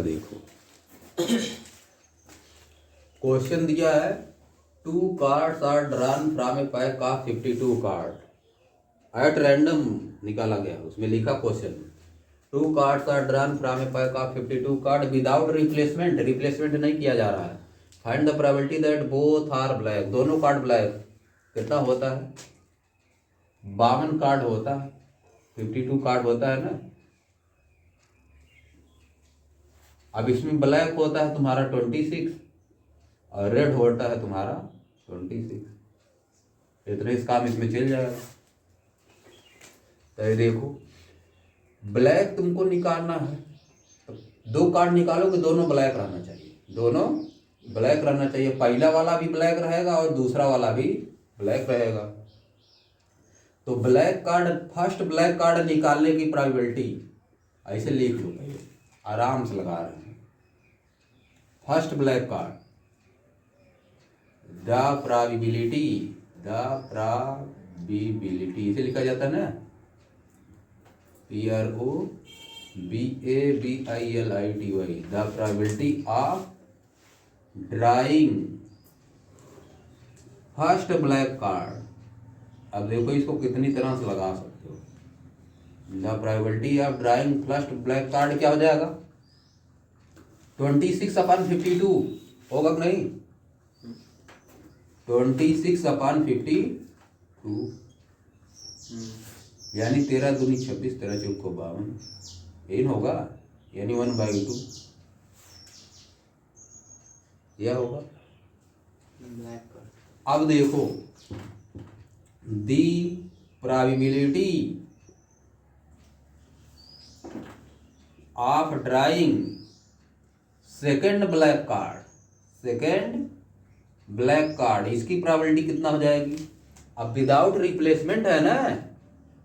देखो क्वेश्चन दिया है, 2 cards are drawn from a pack of 52 card at random निकाला गया। उसमें लिखा question 2 cards are drawn from a pack of 52 card without replacement, replacement नहीं किया जा रहा है। Find the probability that both are black, दोनों कार्ड ब्लैक। कितना होता है? 52 कार्ड होता है, 52 कार्ड होता है ना। अब इसमें ब्लैक होता है तुम्हारा 26 और रेड होता है तुम्हारा 26। इतने इस काम इसमें चल जाएगा। तो ये देखो ब्लैक तुमको निकालना है, तो 2 कार्ड निकालो कि दोनों ब्लैक रहना चाहिए, दोनों ब्लैक रहना चाहिए। पहला वाला भी ब्लैक रहेगा और दूसरा वाला भी ब्लैक रहेगा। तो black card, first black card निकालने की प्रोबेबिलिटी ऐसे लिख लो, पहले आराम से लगा रहे हैं। First black card, the probability इसे लिखा जाता है ना, PROBABILITY, the probability of drawing first black card. अब देखो इसको कितनी तरह से लगा सकते हो। The probability of drawing first black card क्या हो जाएगा? 26/52 होगा कि नहीं? 26/52 यानी 13 दूनी 26, 13 चौको 52, यही होगा, यानी 1/2 यह होगा। अब देखो the probability of drawing second black card, इसकी प्रोबेबिलिटी कितना हो जाएगी? अब विदाउट रिप्लेसमेंट है ना,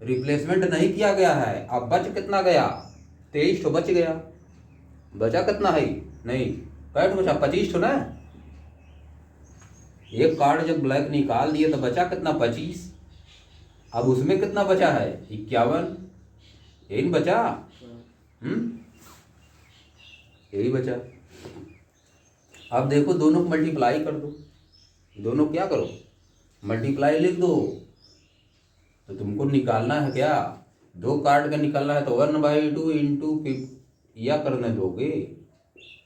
रिप्लेसमेंट नहीं किया गया है। अब बच कितना गया? 23 बच गया। बचा कितना है? नहीं, कैट बचा 25 ना। एक कार्ड जब ब्लैक निकाल दिए तो बचा कितना? 25। अब उसमें कितना बचा है? 51, यही बचा। यही बचा। अब देखो दोनों को मल्टीप्लाई कर दो, दोनों क्या करो? मल्टीप्लाई लिख दो। तो तुमको निकालना है क्या? 2 कार्ड का निकालना है तो 1/2 इंटू या करने दोगे,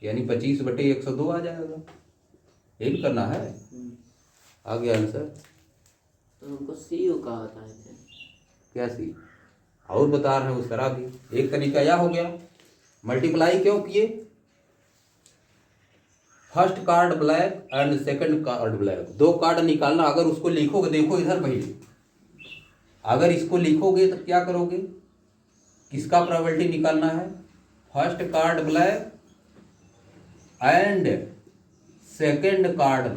यानी 25/102 आ जाएगा। यही करना है। आ गया आंसर। तो हमको CU का होता है क्या सी? और बता रहे हैं उस तरह भी। एक तरीका यह हो गया, मल्टीप्लाई क्यों किए? First card black and second card black, 2 card निकालना। अगर उसको लिखोगे, देखो इधर पहले, अगर इसको लिखोगे तो क्या करोगे? किसका प्रोबेबिलिटी निकालना है? First card black and second card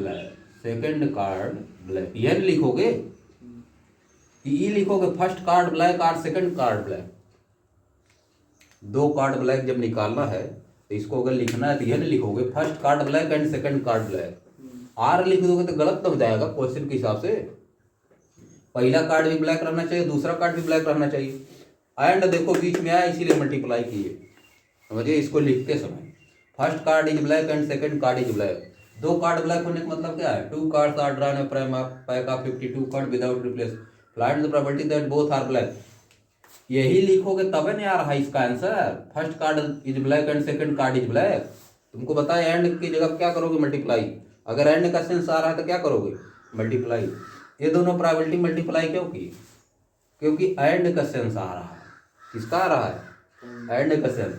black, यह लिखोगे। ये लिखोगे फर्स्ट कार्ड ब्लैक और second card black. 2 card black जब निकालना है तो इसको अगर लिखना है तो यह लिखोगे first card black and second card black. आर लिख दोगे तो गलत तो हो जाएगा क्वेश्चन के हिसाब से। पहला कार्ड भी ब्लैक रहना चाहिए, दूसरा कार्ड भी ब्लैक रहना चाहिए। एंड देखो बीच में आया, इसीलिए मल्टीप्लाई किए। समझिए इसको लिखते समय, first card is black and second card is black. 2 card black होने का मतलब क्या है? 2 cards are drawn a pack of 52 card without replace, find the probability that both are black. यही लिखोगे तब नहीं आ रहा है इसका answer. First card is black and second card is black. तुमको बताया एंड की जगह क्या करोगे? मल्टीप्लाई। अगर एंड का सेंस आ रहा है तो क्या करोगे? मल्टीप्लाई। ये दोनों प्रोबेबिलिटी मल्टीप्लाई क्यों की? क्योंकि एंड का सेंस आ रहा है। किसका आ रहा है? एंड का सेंस।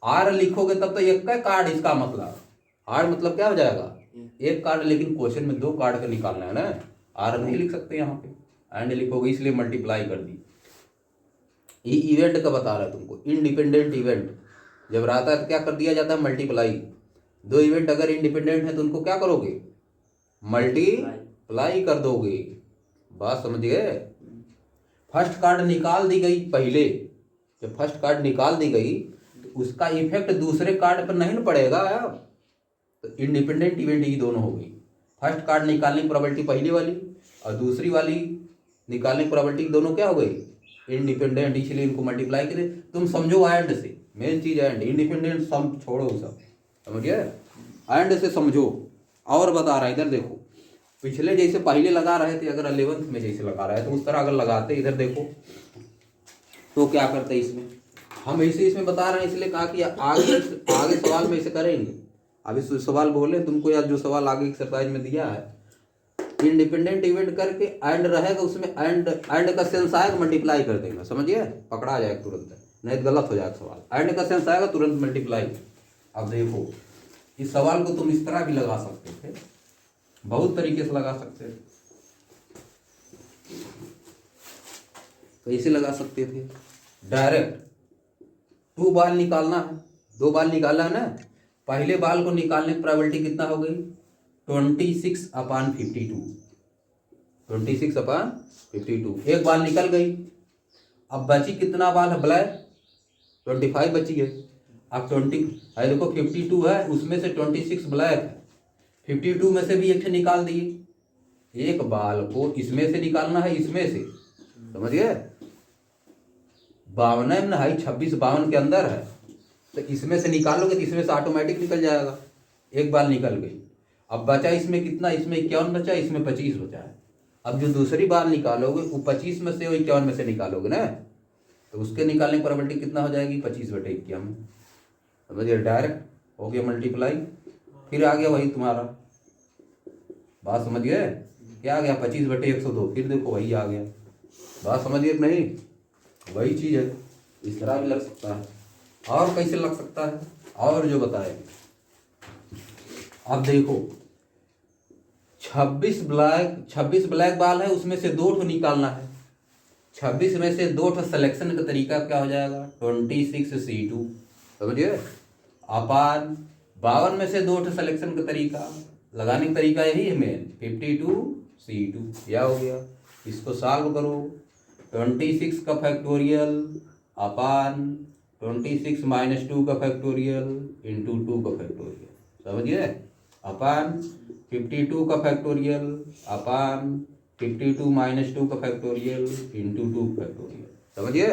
आर लिखोगे तब तो एक का कार्ड, इसका मतलब आर मतलब क्या हो जाएगा? एक कार्ड। लेकिन क्वेश्चन में 2 कार्ड का निकालना है ना, आर नहीं लिख सकते यहाँ पे, एंड लिखोगे, इसलिए मल्टीप्लाई कर दी। ये इवेंट का बता रहा है तुमको, इंडिपेंडेंट इवेंट जब रहता है तो क्या कर दिया जाता है? मल्टीप्लाई। 2 इवेंट अगर इंडिपेंडेंट है तो उनको क्या करोगे? मल्टीप्लाई कर दोगे। बात समझ गए? फर्स्ट कार्ड निकाल दी गई पहले, जब फर्स्ट कार्ड निकाल दी गई तो उसका इफेक्ट दूसरे कार्ड पर नहीं पड़ेगा। तो इंडिपेंडेंट इवेंट ही दोनों हो गई। फर्स्ट कार्ड निकालने की प्रोबेबिलिटी पहली वाली और दूसरी वाली निकालने की प्रोबेबिलिटी दोनों क्या हो गई? इंडिपेंडेंट, इसलिए इनको मल्टीप्लाई करें। तुम समझो एंड से, मेन चीज एंड, इंडिपेंडेंट सम छोड़ो सब, समझिए, एंड से समझो। और बता रहा है इधर देखो, पिछले जैसे पहले लगा रहे थे, अगर 11th में जैसे लगा रहे थे उस तरह अगर लगाते इधर देखो तो क्या करते इसमें, हम ऐसे इसमें बता रहे हैं इसलिए कहा कि आगे सवाल में ऐसे करेंगे। अभी सवाल बोले तुमको, या जो सवाल आगे एक्सरसाइज में दिया है, इंडिपेंडेंट इवेंट करके एंड रहेगा उसमें, एंड का सेंस आएगा मल्टीप्लाई कर देगा, समझिए, पकड़ा जाएगा तुरंत, नहीं तो गलत हो जाएगा सवाल। एंड का सेंस आएगा तुरंत मल्टीप्लाई। अब देखो इस सवाल को तुम इस तरह भी लगा सकते थे, बहुत तरीके से लगा सकते थे। कैसे लगा सकते थे, डायरेक्ट 2 बाल निकालना है, 2 बाल निकालना है ना, पहले बाल को निकालने की प्रोबेबिलिटी कितना हो गई 26/52, 26/52, एक बाल निकल गई। अब बची कितना बाल है ब्लैक, 25 बची है। अब 20 है देखो 52 है, उसमें से 26 ब्लैक है, 52 में से भी एक निकाल दिए। एक बाल को इसमें से निकालना है, इसमें से, समझिए, 52 में है, 26 52 के अंदर है, तो इसमें से निकालोगे तो इसमें से ऑटोमेटिक निकल जाएगा, एक बाल निकल गई। अब बचा इसमें कितना, इसमें 51 बचा, इसमें 25 बचा है। अब जो दूसरी बाल निकालोगे वो 25 में से और 51 में से निकालोगे ना, तो उसके निकालने की प्रोबेबिलिटी कितना हो जाएगी 25/51, समझिए, डायरेक्ट हो गया मल्टीप्लाई। फिर आ गया वही तुम्हारा, बात समझ गए, क्या आ गया 25/102, फिर देखो वही आ गया, बात समझिए कि नहीं, वही चीज़ है। इस तरह भी लग सकता है, और कैसे लग सकता है, और जो बताए। अब देखो 26 ब्लैक बाल है, उसमें से 2 निकालना है, 26 में से 2 सिलेक्शन का तरीका क्या हो जाएगा 26C2, समझिए, अपान 52 में से 2 सिलेक्शन का तरीका, लगाने का तरीका यही है मेन, 52C2, क्या हो गया। इसको सॉल्व करो, 26 का फैक्टोरियल अपान 26 - 2 का फैक्टोरियल इंटू 2 का फैक्टोरियल, समझिए, अपान 52 का फैक्टोरियल अपान 52 - 2 का फैक्टोरियल इंटू 2 फैक्टोरियल, समझिए।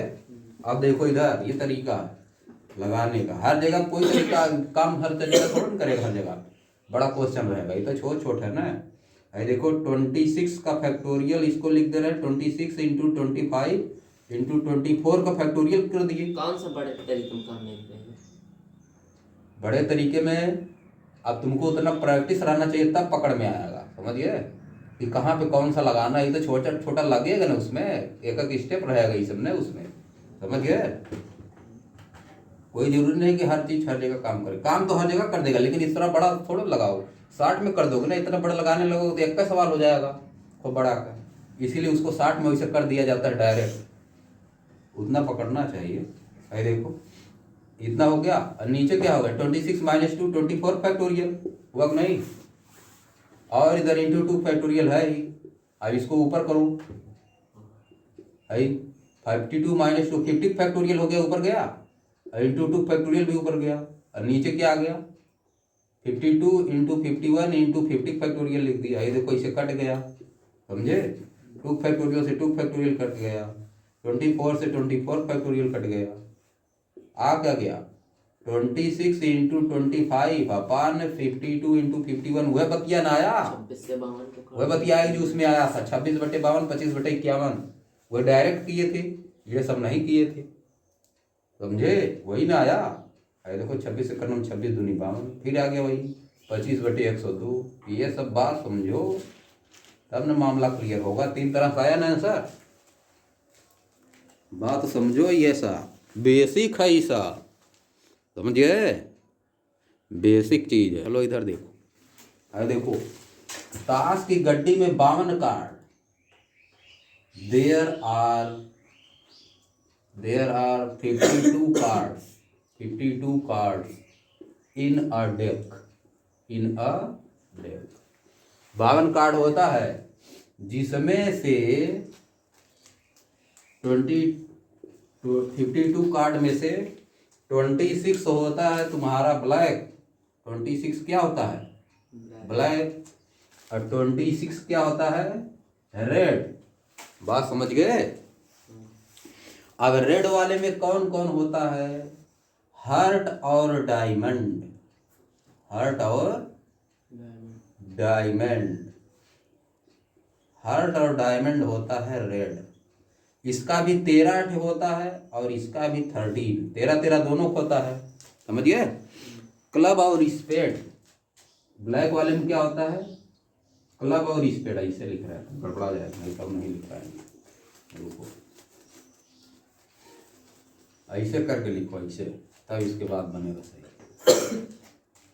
अब देखो इधर ये तरीका लगाने का, हर जगह कोई तरीका काम हर तरीका थोड़ा ना करेगा, हर जगह बड़ा क्वेश्चन रहेगा, ये तो छोट है ना। ये देखो 26 का फैक्टोरियल इसको लिख दे रहे हैं 26 × 25 × 24 का फैक्टोरियल कर दिए। कौन सा बड़े तरीके में काम नहीं करेंगे, बड़े तरीके में अब तुमको उतना प्रैक्टिस रहना चाहिए, तब पकड़ में आएगा, समझिए, कि कहाँ पे कौन सा लगाना है। ये तो छोटा छोटा लगेगा ना, उसमें एक एक स्टेप रहेगा ये सब ना, उसमें, समझ गए। कोई जरूरी नहीं कि हर चीज हर जगह काम करे, काम तो हर जगह कर देगा, लेकिन इस तरह बड़ा थोड़ा लगाओ, 60 में कर दोगे ना, इतना बड़ा लगाने लगोगे तो एक का सवाल हो जाएगा खूब बड़ा का, इसीलिए उसको 60 में वैसे कर दिया जाता है डायरेक्ट, उतना पकड़ना चाहिए। अरे देखो इतना हो गया, और नीचे क्या होगा 26 - 2 24 फैक्टोरियल हुआ कि नहीं, और इधर इंटू 2 फैक्टोरियल है ही। अब इसको ऊपर करो, है 52 - 2 50 फैक्टोरियल हो गया, ऊपर गया, और इंटू 2 फैक्टोरियल भी ऊपर गया, और नीचे क्या आ गया 52 × 51 × 50 फैक्टोरियल लिख दिया। ये देखो इसे कट गया, समझे, 2 फैक्टोरियल से 2 फैक्टोरियल कट गया, 24 से 24 फैक्टोरियल कट गया, आ क्या गया 26 × 25 अपान 52 × 51, वह बतिया ना आया, 26 से 52 वह बतिया आई जो उसमें आया था 26/52 25/51, वह डायरेक्ट किए थे, ये सब नहीं किए थे, समझे, वही ना आया। अरे देखो 26 से करना 26 दूनी 52, फिर आ गया वही 25/102, ये सब बात समझो तब ना मामला क्लियर होगा। 3 तरह से आया ना आंसर, बात समझो, ये सा बेसिक है, ऐसा समझिए, बेसिक चीज है। चलो इधर देखो, अरे देखो ताश की गड्डी में 52 card, there are 52 cards in a deck, 52 card होता है, जिसमें से 52 कार्ड में से 26 होता है तुम्हारा ब्लैक, 26 क्या होता है ब्लैक, और 26 क्या होता है रेड, बात समझ गए। अब रेड वाले में कौन कौन होता है? हार्ट और डायमंड, हार्ट और डायमंड, हार्ट और डायमंड होता है रेड। इसका भी 13 होता है और इसका भी 13, 13 दोनों होता है, समझिए। क्लब और स्पेड, ब्लैक वाले में क्या होता है? क्लब और स्पेड, ऐसे लिख रहा है, गड़बड़ा जाएगा, नहीं तब नहीं लिख पाएंगे, रुको ऐसे करके लिखो, ऐसे, तब इसके बाद बनेगा सही।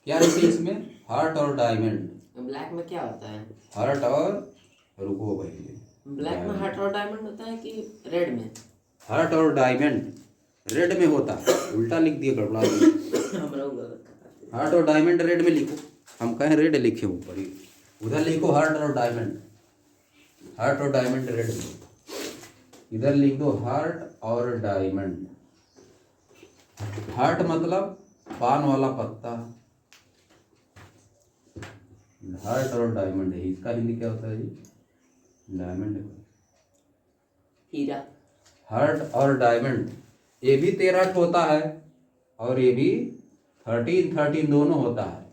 क्या लिखे इसमें? हार्ट और डायमंड। ब्लैक में क्या होता है? हार्ट और, रुको भाई, ब्लैक में हार्ट और डायमंड होता है कि रेड में? हार्ट और डायमंड रेड में होता है, उल्टा लिख दिया, गड़बड़ा दिया। हम लोग गलत करते हैं। हार्ट और डायमंड रेड में लिखो, हम कहें रेड लिखे ऊपर ही, उधर लिखो हार्ट और डायमंड, हार्ट और डायमंड रेड में, इधर लिख दो हार्ट और डायमंड। हार्ट मतलब पान वाला पत्ता, हार्ट और डायमंड है, इसका हिंदी क्या होता है जी? डायमंड, हीरा। हार्ट और डायमंड, ये भी 13 होता है और ये भी 13 दोनों होता है।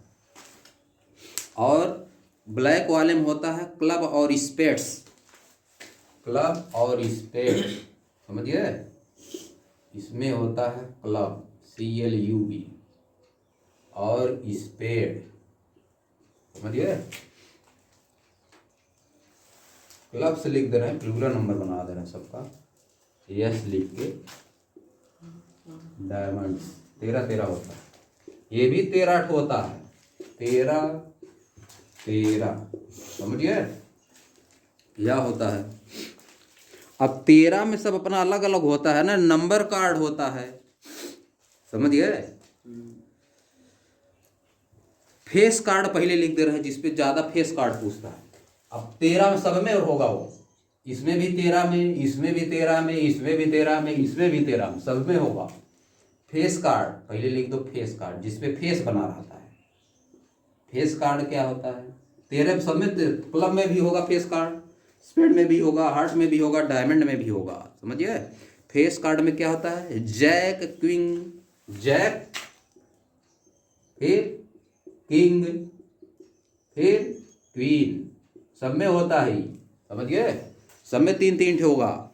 और ब्लैक वाले में होता है क्लब और स्पेड्स, क्लब और स्पेड्स, समझिए। इसमें होता है क्लब, CLUB, और स्पेड, समझिए। क्लब से लिख दे रहे हैं, पूरा नंबर बना दे रहे हैं सबका, यस लिख के। डायमंड्स 13 होता है, ये भी 13 होता है, 13, समझिए। यह होता है। अब 13 में सब अपना अलग अलग होता है ना, नंबर कार्ड होता है, समझिए। फेस कार्ड पहले लिख दे रहे हैं, जिसपे ज्यादा फेस कार्ड पूछता है। अब 13 में सब में होगा वो, इसमें भी 13 में, इसमें भी 13 में, इसमें भी 13 में, इसमें भी 13 में, सब में होगा। फेस कार्ड पहले लिख दो, फेस कार्ड जिसपे फेस बना रहता है। फेस कार्ड क्या होता है? 13 सब में, क्लब में भी होगा फेस कार्ड, स्पेड में भी होगा, हार्ट में भी होगा, डायमंड में भी होगा, समझिए। फेस कार्ड में क्या होता है? जैक, क्वीन, जैक, फिर किंग, फिर क्वीन, सब में होता है, समझिए। सब में 3 होगा।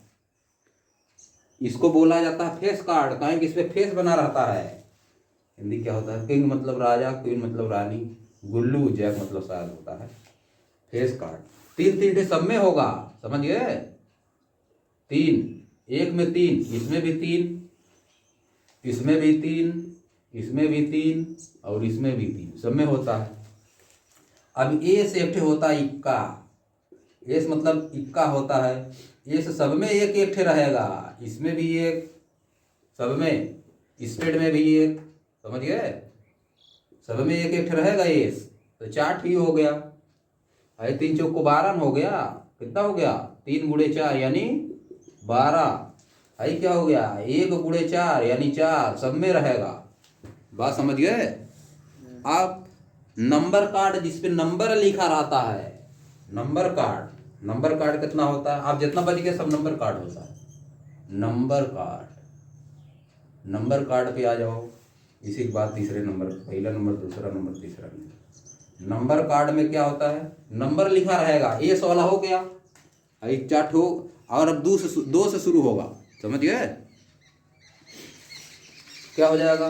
इसको बोला जाता है फेस कार्ड, कहें कि इसमें फेस बना रहता है। हिंदी क्या होता है? किंग मतलब राजा, क्वीन मतलब रानी, गुल्लू, जैक मतलब शायद होता है। फेस कार्ड 3 सब में होगा, समझिए। 3, एक में 3, इसमें भी 3, इसमें भी 3, इसमें भी 3, और इसमें भी 3, सब में होता है। अब ए से एक होता है इक्का, एस मतलब इक्का होता है। एस सब में एक रहेगा, इसमें भी एक, सब में, स्पेड में भी एक, समझिए। सब में एक रहेगा एस, तो 4 ही हो गया। अरे 3 चौको 12 हो गया, कितना हो गया? 3 गुणे 4 यानी 12। आई क्या हो गया? 1 गुणे 4 यानी 4, सब में रहेगा। बात समझ गए? आप नंबर कार्ड जिसपे नंबर लिखा रहता है, नंबर कार्ड, नंबर कार्ड कितना होता है? आप जितना बच गए सब नंबर कार्ड होता है। नंबर कार्ड, नंबर कार्ड पे आ जाओ, इसी के बाद तीसरे नंबर, पहला नंबर, दूसरा नंबर, तीसरा नंबर। नंबर कार्ड में क्या होता है? नंबर लिखा रहेगा, एस वाला हो गया, 4 हो, और अब 2 से शुरू होगा, समझ गए? क्या हो जाएगा?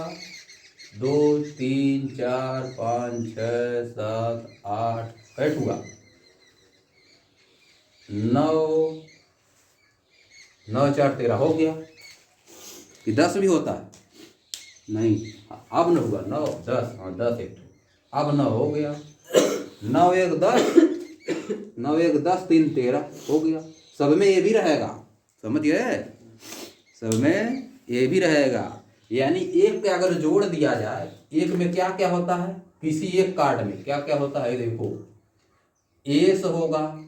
2, 3, 4, 5, 6, 7, 8, कैट हुआ? 9, 9, 4, 13 हो गया। कि 10 भी होता है? नहीं, अब न हुआ 9, 10, हाँ 10 एक, अब 9 हो गया। 9 1 10, 9 1 10, 3 13 हो गया। सब में ये भी रहेगा, समझ गए? सब में ये भी रहेगा। यानी एक पे अगर जोड़ दिया जाए, एक में क्या क्या होता है? किसी एक कार्ड में क्या क्या होता है? देखो, एस होगा,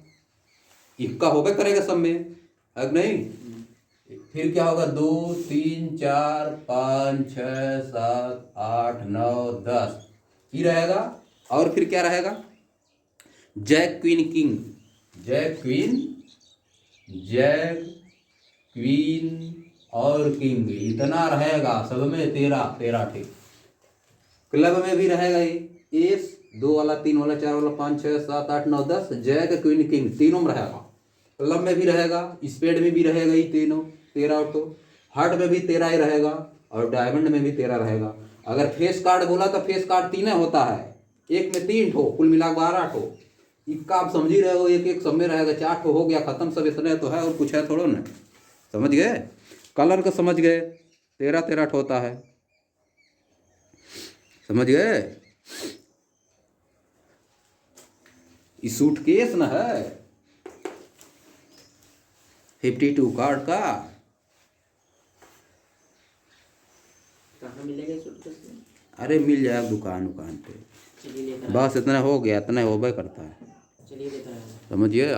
इक्का होगा करेगा सब में, है नहीं? फिर क्या होगा? 2, 3, 4, 5, 6, 7, 8, 9, 10 ही रहेगा। और फिर क्या रहेगा? Jack, queen, king, jack, queen, jack, queen और किंग इतना रहेगा सब में 13 ठीक। क्लब में भी रहेगा ये एस 2 वाला 3 वाला 4 वाला 5 6 7 8 9 10 जैक क्वीन किंग तीनों में रहेगा। क्लब में भी रहेगा, स्पेड में भी रहेगा, ये तीनों 13 ऑटो। हार्ट में भी 13 ही रहेगा और डायमंड में भी 13 रहेगा। अगर फेस कार्ड बोला तो फेस कार्ड 3 होता है, एक में 3 ठो, कुल मिला 12 ठो। इक्का आप समझ ही रहे हो, एक एक सब में रहेगा, 4 ठो हो गया खत्म, सब इतने तो है और कुछ है थोड़ा ना। समझ गए? कलर का समझ गए, 13 ठो होता है। समझ गए? ये सूटकेस न है 52 कार्ड का। कहाँ मिलेगा सूटकेस में? अरे मिल जाएगा दुकान पे। चलिए लेकर बस इतना हो गया, इतना होबे करता है। चलिए लेकर आए। समझिए।